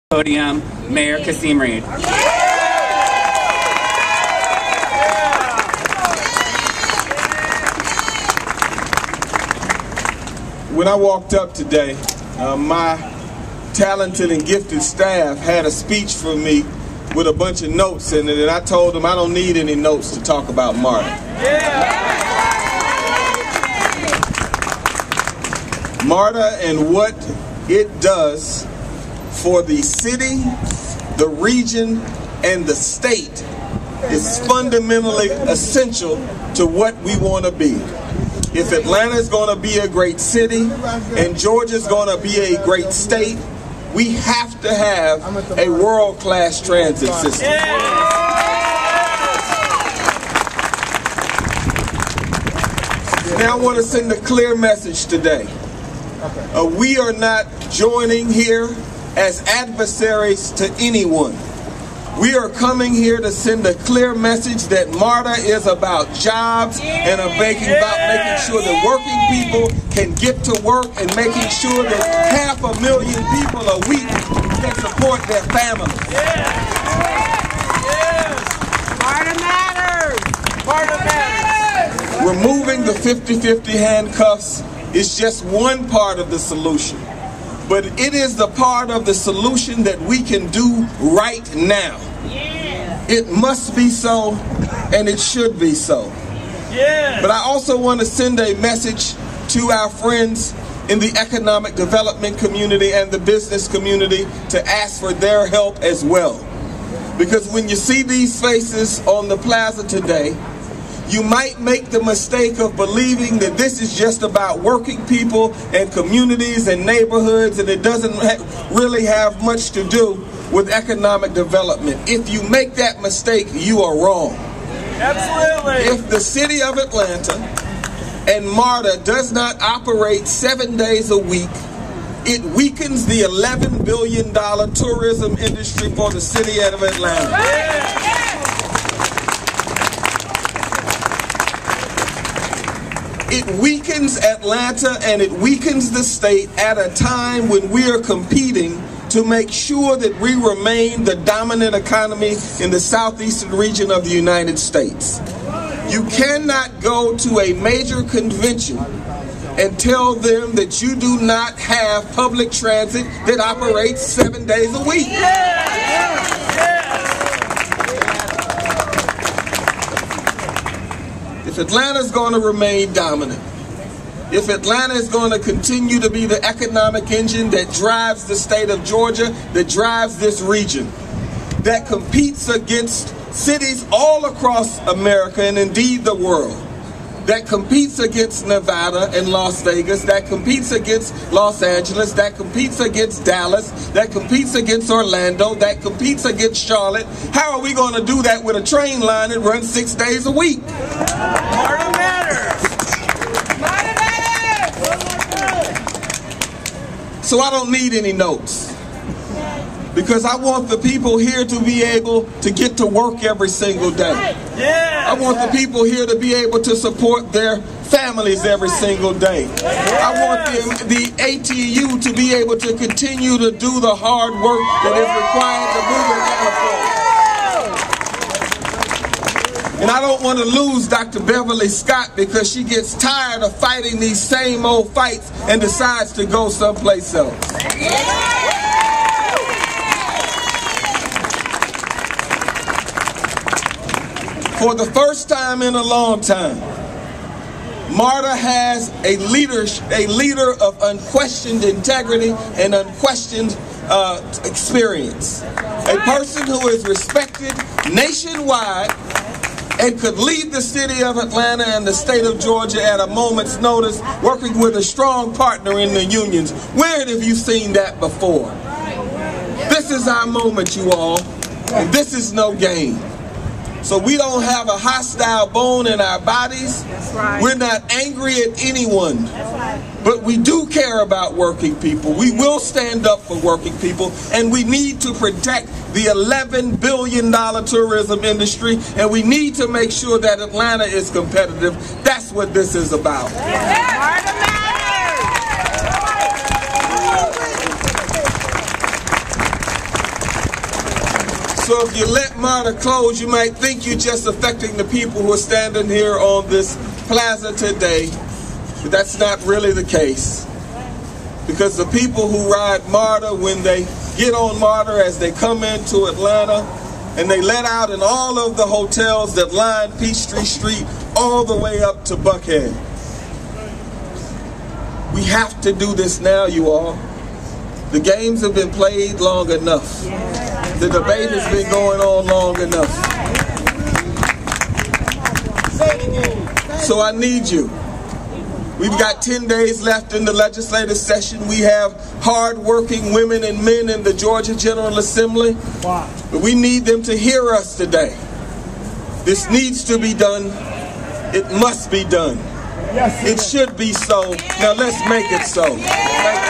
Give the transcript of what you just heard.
Podium, Mayor Kasim Reed. When I walked up today, my talented and gifted staff had a speech for me with a bunch of notes in it, and I told them I don't need any notes to talk about MARTA. MARTA and what it does for the city, the region, and the state is fundamentally essential to what we want to be. If Atlanta is going to be a great city and Georgia is going to be a great state, we have to have a world-class transit system. Now I want to send a clear message today. We are not joining here as adversaries to anyone. We are coming here to send a clear message that MARTA is about jobs and about making sure that working people can get to work and making sure that 500,000 people a week can support their families. MARTA matters! MARTA matters! Removing the 50-50 handcuffs is just one part of the solution. But it is the part of the solution that we can do right now. Yeah. It must be so, and it should be so. Yeah. But I also want to send a message to our friends in the economic development community and the business community to ask for their help as well. Because when you see these faces on the plaza today, you might make the mistake of believing that this is just about working people and communities and neighborhoods, and it doesn't really have much to do with economic development. If you make that mistake, you are wrong. Absolutely. If the city of Atlanta and MARTA does not operate 7 days a week, it weakens the $11 billion tourism industry for the city of Atlanta. It weakens Atlanta and it weakens the state at a time when we are competing to make sure that we remain the dominant economy in the southeastern region of the United States. You cannot go to a major convention and tell them that you do not have public transit that operates 7 days a week. If Atlanta is going to remain dominant, if Atlanta is going to continue to be the economic engine that drives the state of Georgia, that drives this region, that competes against cities all across America and indeed the world, that competes against Nevada and Las Vegas, that competes against Los Angeles, that competes against Dallas, that competes against Orlando, that competes against Charlotte. How are we going to do that with a train line that runs 6 days a week? MARTA matters! MARTA matters! So I don't need any notes, because I want the people here to be able to get to work every single day. I want the people here to be able to support their families every single day. I want the ATU to be able to continue to do the hard work that is required to move Atlanta forward. And I don't want to lose Dr. Beverly Scott because she gets tired of fighting these same old fights and decides to go someplace else. For the first time in a long time, MARTA has a leader of unquestioned integrity and unquestioned experience. A person who is respected nationwide and could lead the city of Atlanta and the state of Georgia at a moment's notice, working with a strong partner in the unions. Where have you seen that before? This is our moment, you all, and this is no game. So we don't have a hostile bone in our bodies. We're not angry at anyone. But we do care about working people. We will stand up for working people, and we need to protect the $11 billion tourism industry, and we need to make sure that Atlanta is competitive. That's what this is about. So if you let MARTA close, you might think you're just affecting the people who are standing here on this plaza today, but that's not really the case. Because the people who ride MARTA, when they get on MARTA as they come into Atlanta, and they let out in all of the hotels that line Peachtree Street all the way up to Buckhead. We have to do this now, you all. The games have been played long enough. The debate has been going on long enough. So I need you. We've got 10 days left in the legislative session. We have hard-working women and men in the Georgia General Assembly. But we need them to hear us today. This needs to be done. It must be done. It should be so. Now let's make it so. Thank you.